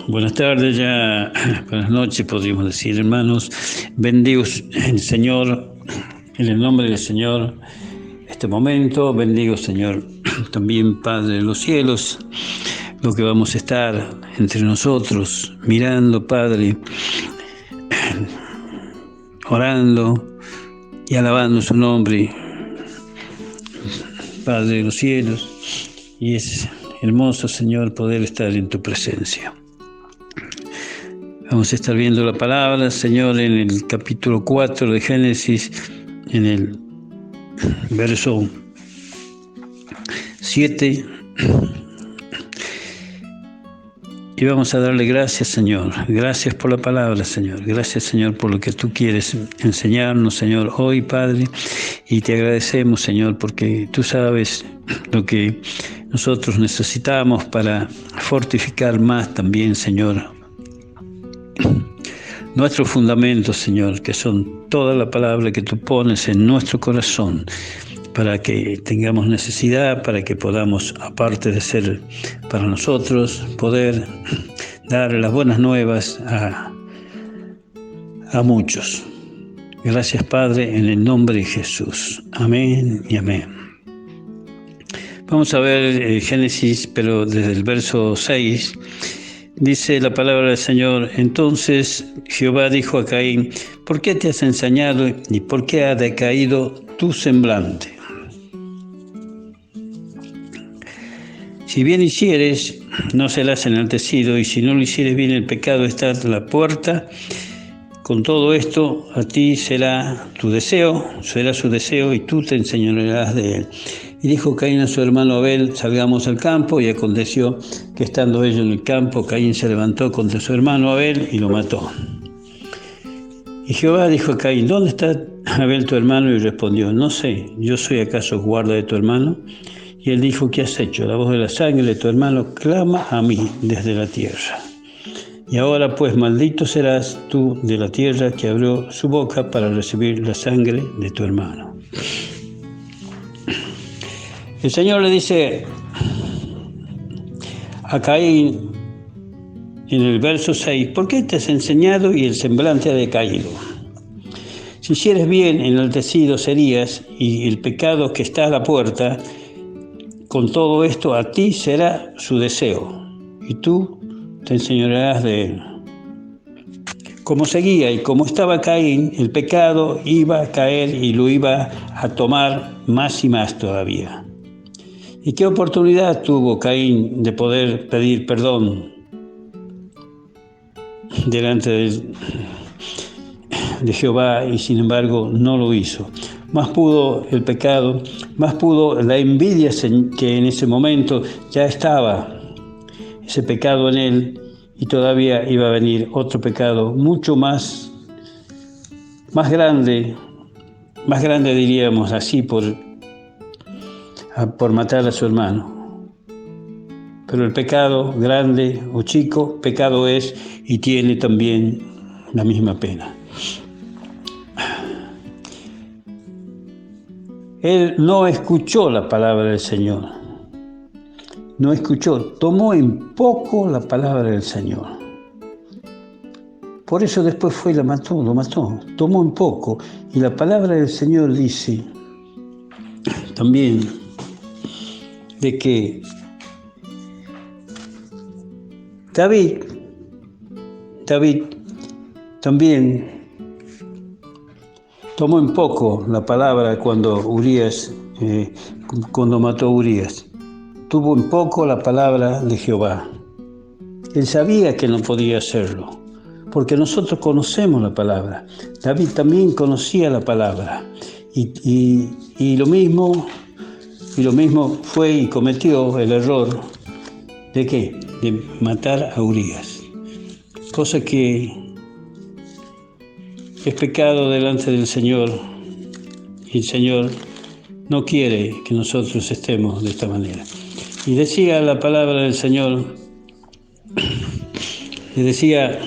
Buenas tardes, ya buenas noches, podríamos decir, hermanos. Bendigo el Señor, en el nombre del Señor, este momento. Bendigo, Señor, también Padre de los cielos, lo que vamos a estar entre nosotros, mirando, Padre, orando y alabando su nombre, Padre de los cielos. Y es hermoso, Señor, poder estar en tu presencia. Vamos a estar viendo la palabra, Señor, en el capítulo 4 de Génesis, en el verso 7. Y vamos a darle gracias, Señor. Gracias por la palabra, Señor. Gracias, Señor, por lo que tú quieres enseñarnos, Señor, hoy, Padre. Y te agradecemos, Señor, porque tú sabes lo que nosotros necesitamos para fortificar más también, Señor, nuestros fundamentos, Señor, que son toda la palabra que tú pones en nuestro corazón, para que tengamos necesidad, para que podamos, aparte de ser para nosotros, poder dar las buenas nuevas a muchos. Gracias, Padre, en el nombre de Jesús. Amén y amén. Vamos a ver Génesis, pero desde el verso 6. Dice la palabra del Señor: Entonces Jehová dijo a Caín: ¿Por qué te has ensañado y por qué ha decaído tu semblante? Si bien hicieres, no serás enaltecido, y si no lo hicieres bien, el pecado está a la puerta. Con todo esto, a ti será su deseo, y tú te enseñorearás de él. Y dijo Caín a su hermano Abel: Salgamos al campo. Y aconteció que, estando ellos en el campo, Caín se levantó contra su hermano Abel y lo mató. Y Jehová dijo a Caín: ¿Dónde está Abel tu hermano? Y respondió: No sé, ¿yo soy acaso guarda de tu hermano? Y él dijo: ¿Qué has hecho? La voz de la sangre de tu hermano clama a mí desde la tierra. Y ahora pues maldito serás tú de la tierra, que abrió su boca para recibir la sangre de tu hermano. El Señor le dice a Caín en el verso 6: ¿Por qué te has enseñado y el semblante ha decaído? Si hicieres bien, enaltecido serías, y el pecado que está a la puerta, con todo esto a ti será su deseo, y tú te enseñorearás de él. Como seguía y como estaba Caín, el pecado iba a caer y lo iba a tomar más y más todavía. ¿Y qué oportunidad tuvo Caín de poder pedir perdón delante de Jehová? Y sin embargo no lo hizo. Más pudo el pecado, más pudo la envidia, que en ese momento ya estaba ese pecado en él, y todavía iba a venir otro pecado mucho más grande diríamos así, por matar a su hermano. Pero el pecado, grande o chico, pecado es, y tiene también la misma pena. Él no escuchó la palabra del Señor. No escuchó, tomó en poco la palabra del Señor. Por eso después fue y lo mató, tomó en poco. Y la palabra del Señor dice también de que David también tomó en poco la palabra cuando mató a Urías. Tuvo en poco la palabra de Jehová. Él sabía que no podía hacerlo, porque nosotros conocemos la palabra. David también conocía la palabra. Y lo mismo fue y cometió el error ¿de qué? De matar a Urías. Cosa que es pecado delante del Señor. Y el Señor no quiere que nosotros estemos de esta manera. Y decía la palabra del Señor, le decía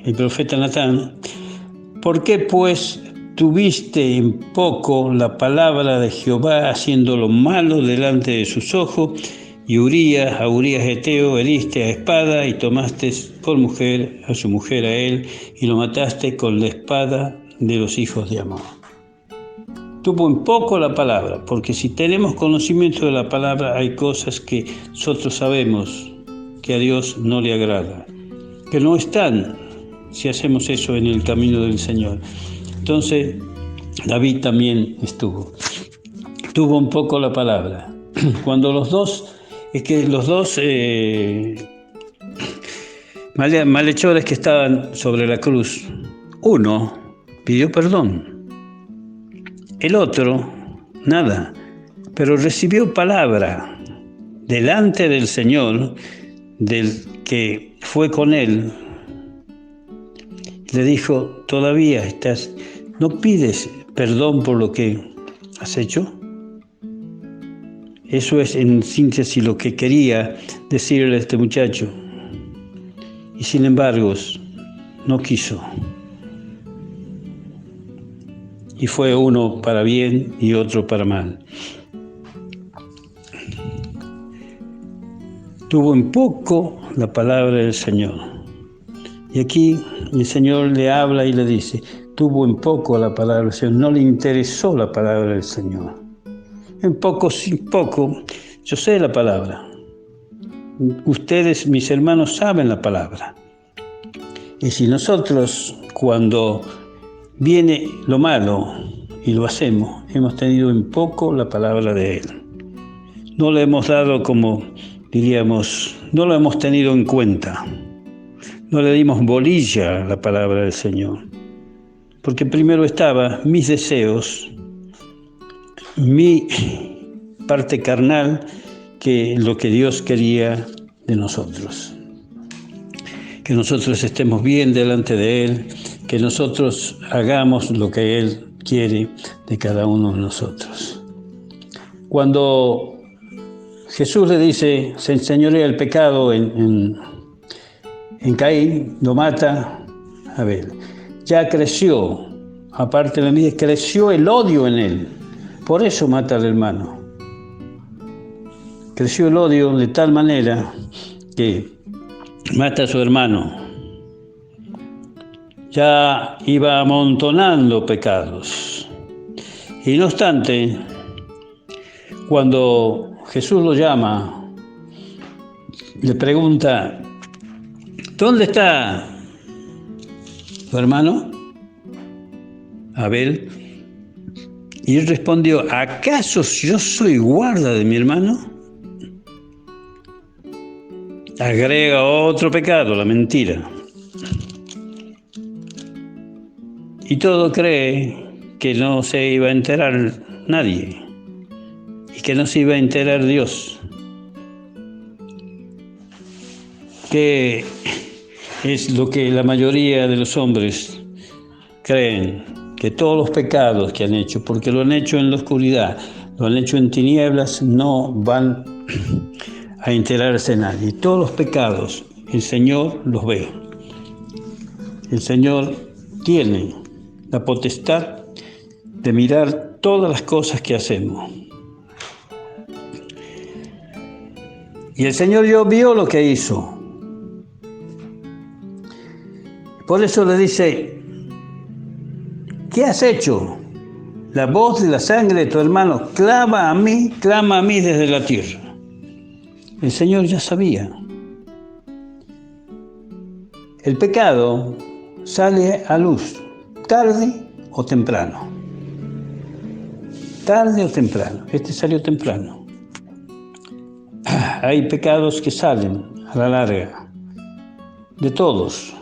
el profeta Natán: ¿por qué pues tuviste en poco la palabra de Jehová, haciendo lo malo delante de sus ojos? Y a Urías Eteo heriste a espada y tomaste por mujer a su mujer a él y lo mataste con la espada de los hijos de Amón. Tuvo en poco la palabra, porque si tenemos conocimiento de la palabra hay cosas que nosotros sabemos que a Dios no le agrada, que no están si hacemos eso en el camino del Señor. Entonces David también tuvo un poco la palabra. Cuando los dos malhechores que estaban sobre la cruz, uno pidió perdón, el otro nada, pero recibió palabra delante del Señor, del que fue con él. Le dijo: ¿todavía no pides perdón por lo que has hecho? Eso es en síntesis lo que quería decirle a este muchacho. Y sin embargo, no quiso. Y fue uno para bien y otro para mal. Tuvo en poco la palabra del Señor. Y aquí el Señor le habla y le dice: tuvo en poco la palabra del Señor, no le interesó la palabra del Señor. En poco, sin poco, yo sé la palabra. Ustedes, mis hermanos, saben la palabra. Y si nosotros, cuando viene lo malo y lo hacemos, hemos tenido en poco la palabra de Él. No le hemos dado, como diríamos, no lo hemos tenido en cuenta. No le dimos bolilla a la palabra del Señor. Porque primero estaba mis deseos, mi parte carnal, que lo que Dios quería de nosotros. Que nosotros estemos bien delante de Él, que nosotros hagamos lo que Él quiere de cada uno de nosotros. Cuando Jesús le dice, se enseñorea el pecado en Caín, lo mata a Abel. Ya creció, aparte de la vida, creció el odio en él. Por eso mata al hermano. Creció el odio de tal manera que mata a su hermano. Ya iba amontonando pecados. Y no obstante, cuando Jesús lo llama, le pregunta: ¿dónde está tu hermano Abel? Y él respondió: ¿acaso yo soy guarda de mi hermano? Agrega otro pecado, la mentira. Y todo cree que no se iba a enterar nadie y que no se iba a enterar Dios. Que es lo que la mayoría de los hombres creen, que todos los pecados que han hecho, porque lo han hecho en la oscuridad, lo han hecho en tinieblas, no van a enterarse nadie. Todos los pecados el Señor los ve. El Señor tiene la potestad de mirar todas las cosas que hacemos. Y el Señor vio lo que hizo. Por eso le dice: ¿qué has hecho? La voz de la sangre de tu hermano clama a mí desde la tierra. El Señor ya sabía. El pecado sale a luz, tarde o temprano. Tarde o temprano. Este salió temprano. Hay pecados que salen a la larga, de todos,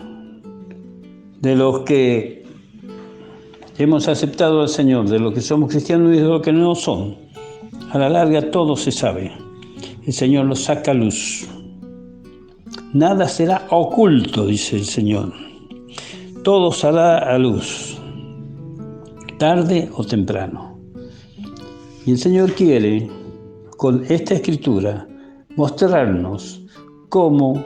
de los que hemos aceptado al Señor, de los que somos cristianos y de los que no son. A la larga todo se sabe. El Señor lo saca a luz. Nada será oculto, dice el Señor. Todo saldrá a luz, tarde o temprano. Y el Señor quiere, con esta escritura, mostrarnos cómo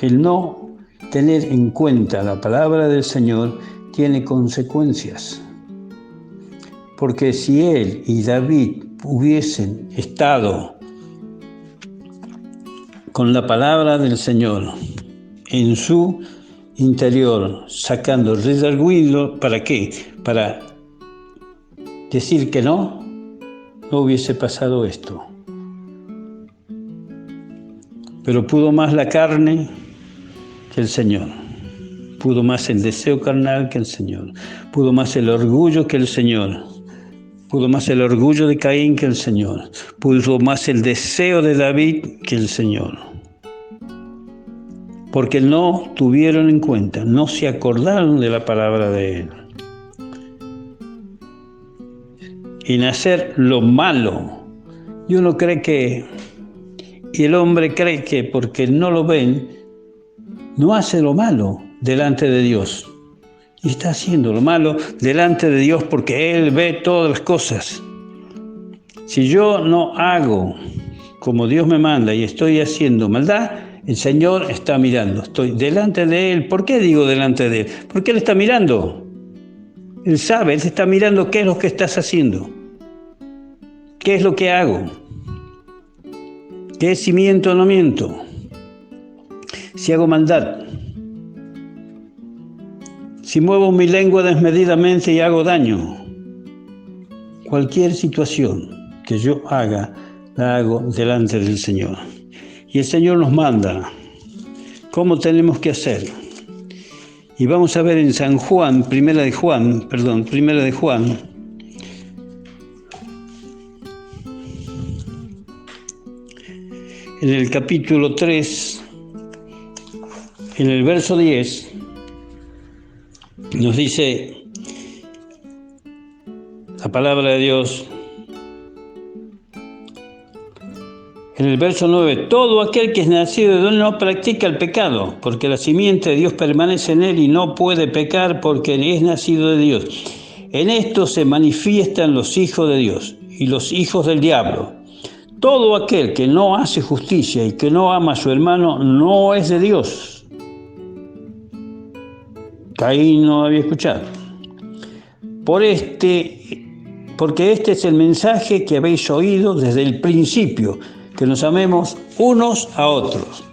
el no tener en cuenta la palabra del Señor tiene consecuencias. Porque si él y David hubiesen estado con la palabra del Señor en su interior, sacando redarguido. ¿Para qué? Para decir que no hubiese pasado esto. Pero pudo más la carne que el Señor. Pudo más el deseo carnal que el Señor. Pudo más el orgullo que el Señor. Pudo más el orgullo de Caín que el Señor. Pudo más el deseo de David que el Señor. Porque no tuvieron en cuenta, no se acordaron de la palabra de Él. En hacer lo malo. Y uno cree que, y el hombre cree que porque no lo ven, no hace lo malo delante de Dios. Y está haciendo lo malo delante de Dios porque Él ve todas las cosas. Si yo no hago como Dios me manda y estoy haciendo maldad, el Señor está mirando. Estoy delante de Él. ¿Por qué digo delante de Él? Porque Él está mirando. Él sabe, Él está mirando qué es lo que estás haciendo. ¿Qué es lo que hago? ¿Qué es si miento o no miento? Si hago maldad. Si muevo mi lengua desmedidamente y hago daño. Cualquier situación que yo haga, la hago delante del Señor. Y el Señor nos manda cómo tenemos que hacer. Y vamos a ver en San Juan, Primera de Juan, en el capítulo 3, en el verso 10, nos dice la palabra de Dios. En el verso 9, todo aquel que es nacido de Dios no practica el pecado, porque la simiente de Dios permanece en él y no puede pecar porque es nacido de Dios. En esto se manifiestan los hijos de Dios y los hijos del diablo. Todo aquel que no hace justicia y que no ama a su hermano no es de Dios. Caín no había escuchado. Porque este es el mensaje que habéis oído desde el principio, que nos amemos unos a otros.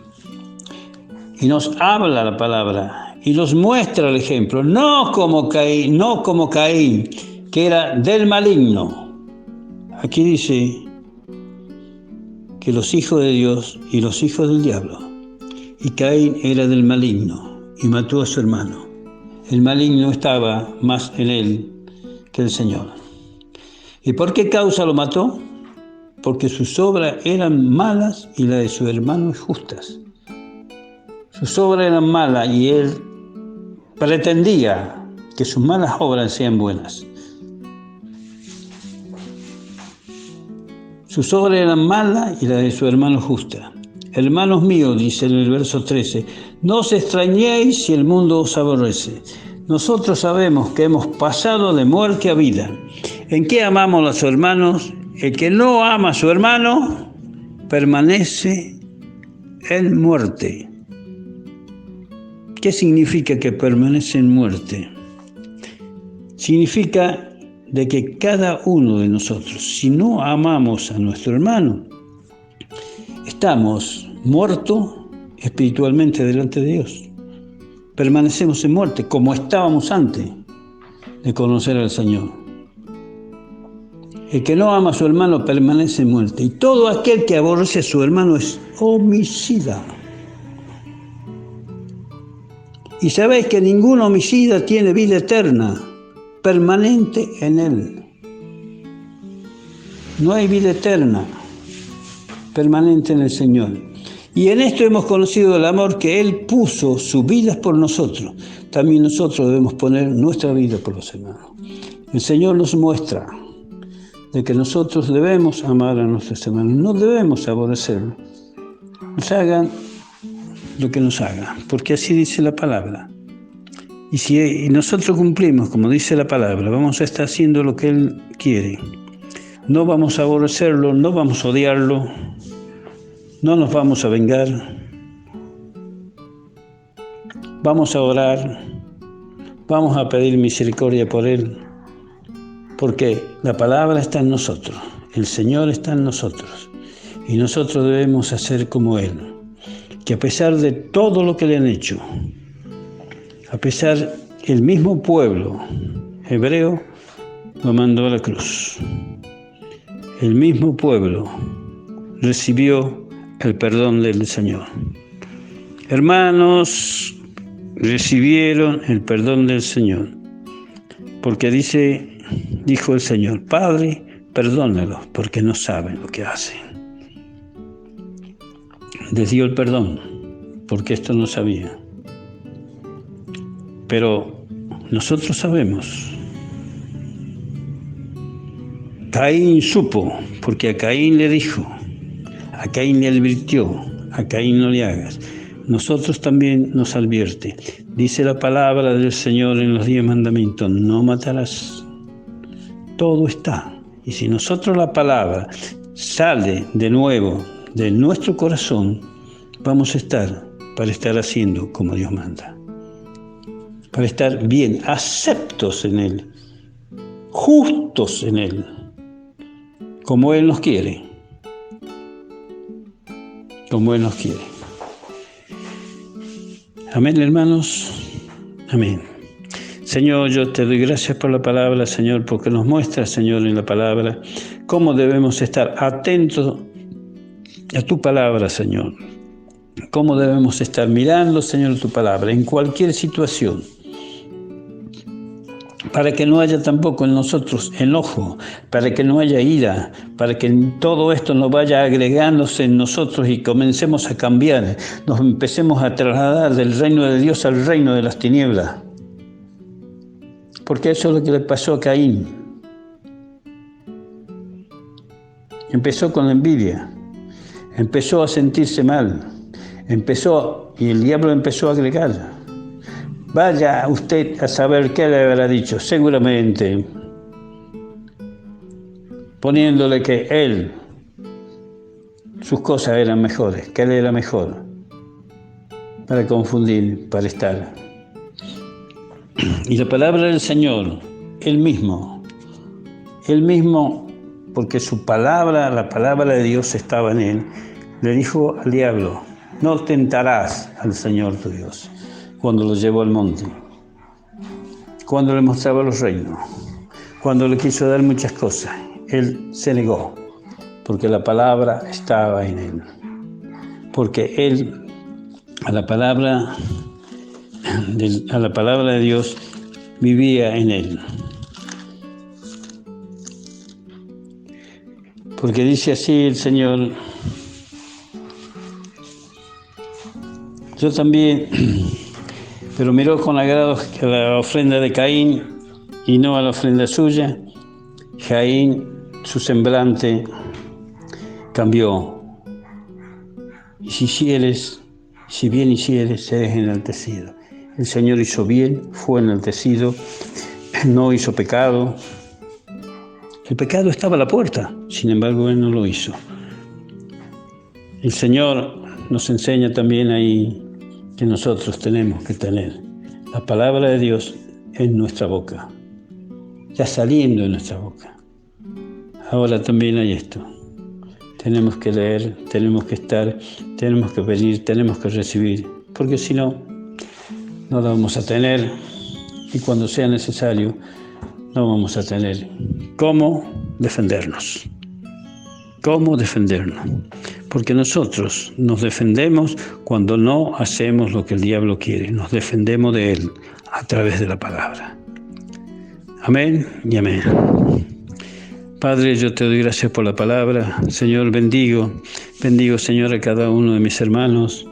Y nos habla la palabra y nos muestra el ejemplo, no como Caín, que era del maligno. Aquí dice que los hijos de Dios y los hijos del diablo. Y Caín era del maligno y mató a su hermano. El maligno estaba más en él que el Señor. ¿Y por qué causa lo mató? Porque sus obras eran malas y las de su hermano justas. Sus obras eran malas y él pretendía que sus malas obras sean buenas. Sus obras eran malas y las de su hermano justas. Hermanos míos, dice en el verso 13, no os extrañéis si el mundo os aborrece. Nosotros sabemos que hemos pasado de muerte a vida. ¿En qué amamos a los hermanos? El que no ama a su hermano permanece en muerte. ¿Qué significa que permanece en muerte? Significa de que cada uno de nosotros, si no amamos a nuestro hermano, estamos muertos espiritualmente delante de Dios. Permanecemos en muerte, como estábamos antes de conocer al Señor. El que no ama a su hermano permanece en muerte. Y todo aquel que aborrece a su hermano es homicida. Y sabéis que ningún homicida tiene vida eterna, permanente en él. No hay vida eterna, permanente en el Señor. Y en esto hemos conocido el amor que Él puso su vida por nosotros. También nosotros debemos poner nuestra vida por los hermanos. El Señor nos muestra de que nosotros debemos amar a nuestros hermanos, no debemos aborrecerlos. Nos hagan lo que nos hagan, porque así dice la palabra. Y si nosotros cumplimos, como dice la palabra, vamos a estar haciendo lo que Él quiere. No vamos a aborrecerlo, no vamos a odiarlo, no nos vamos a vengar. Vamos a orar, vamos a pedir misericordia por Él, porque la palabra está en nosotros, el Señor está en nosotros, y nosotros debemos hacer como Él. que a pesar de todo lo que le han hecho, a pesar el mismo pueblo hebreo lo mandó a la cruz. El mismo pueblo recibió el perdón del Señor. Hermanos, recibieron el perdón del Señor, porque dijo el Señor: Padre, perdónalos, porque no saben lo que hacen. Les dio el perdón, porque esto no sabía. Pero nosotros sabemos. Caín supo, porque a Caín le dijo, a Caín le advirtió, a Caín no le hagas. Nosotros también nos advierte. Dice la palabra del Señor en los 10 mandamientos: no matarás. Todo está. Y si nosotros la palabra sale de nuevo de nuestro corazón, vamos a estar para estar haciendo como Dios manda. Para estar bien, aceptos en Él, justos en Él, como Él nos quiere. Como Él nos quiere. Amén, hermanos. Amén. Señor, yo te doy gracias por la palabra, Señor, porque nos muestra, Señor, en la palabra cómo debemos estar atentos a tu palabra, Señor. Cómo debemos estar mirando, Señor, tu palabra en cualquier situación, para que no haya tampoco en nosotros enojo, para que no haya ira, para que todo esto no vaya agregándose en nosotros y comencemos a cambiar, nos empecemos a trasladar del reino de Dios al reino de las tinieblas. Porque eso es lo que le pasó a Caín. Empezó con la envidia, empezó a sentirse mal, y el diablo empezó a agregar. Vaya usted a saber qué le habrá dicho, seguramente poniéndole que él, sus cosas eran mejores, que él era mejor, para confundir, para estar. Y la palabra del Señor, Él mismo, porque su palabra, la palabra de Dios estaba en Él, le dijo al diablo: no tentarás al Señor tu Dios. Cuando lo llevó al monte, cuando le mostraba los reinos, cuando le quiso dar muchas cosas, él se negó, porque la palabra estaba en él, porque él a la palabra de Dios vivía en él. Porque dice así el Señor: yo también, pero miró con agrado a la ofrenda de Caín y no a la ofrenda suya. Caín, su semblante cambió. Y si bien hicieres, serás enaltecido. El Señor hizo bien, fue enaltecido, no hizo pecado. El pecado estaba a la puerta, sin embargo, Él no lo hizo. El Señor nos enseña también ahí que nosotros tenemos que tener la palabra de Dios en nuestra boca, ya saliendo de nuestra boca. Ahora también hay esto. Tenemos que leer, tenemos que estar, tenemos que pedir, tenemos que recibir, porque si no, no la vamos a tener, y cuando sea necesario, no vamos a tener cómo defendernos. ¿Cómo defendernos? Porque nosotros nos defendemos cuando no hacemos lo que el diablo quiere. Nos defendemos de él a través de la palabra. Amén y amén. Padre, yo te doy gracias por la palabra. Señor, bendigo, Señor, a cada uno de mis hermanos.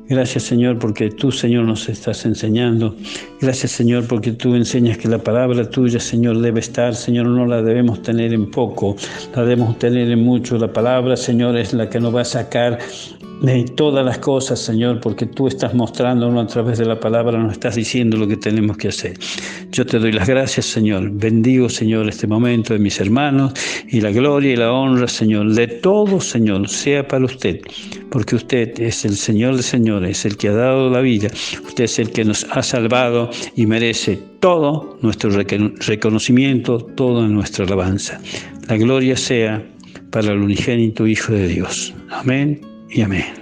Gracias, Señor, porque tú, Señor, nos estás enseñando. Gracias, Señor, porque tú enseñas que la palabra tuya, Señor, debe estar. Señor, no la debemos tener en poco, la debemos tener en mucho. La palabra, Señor, es la que nos va a sacar de todas las cosas, Señor, porque tú estás mostrándonos a través de la palabra, nos estás diciendo lo que tenemos que hacer. Yo te doy las gracias, Señor. Bendigo, Señor, este momento de mis hermanos, y la gloria y la honra, Señor, de todo, Señor, sea para usted, porque usted es el Señor de señores, el que ha dado la vida. Usted es el que nos ha salvado y merece todo nuestro reconocimiento, toda nuestra alabanza. La gloria sea para el unigénito Hijo de Dios. Amén y amén.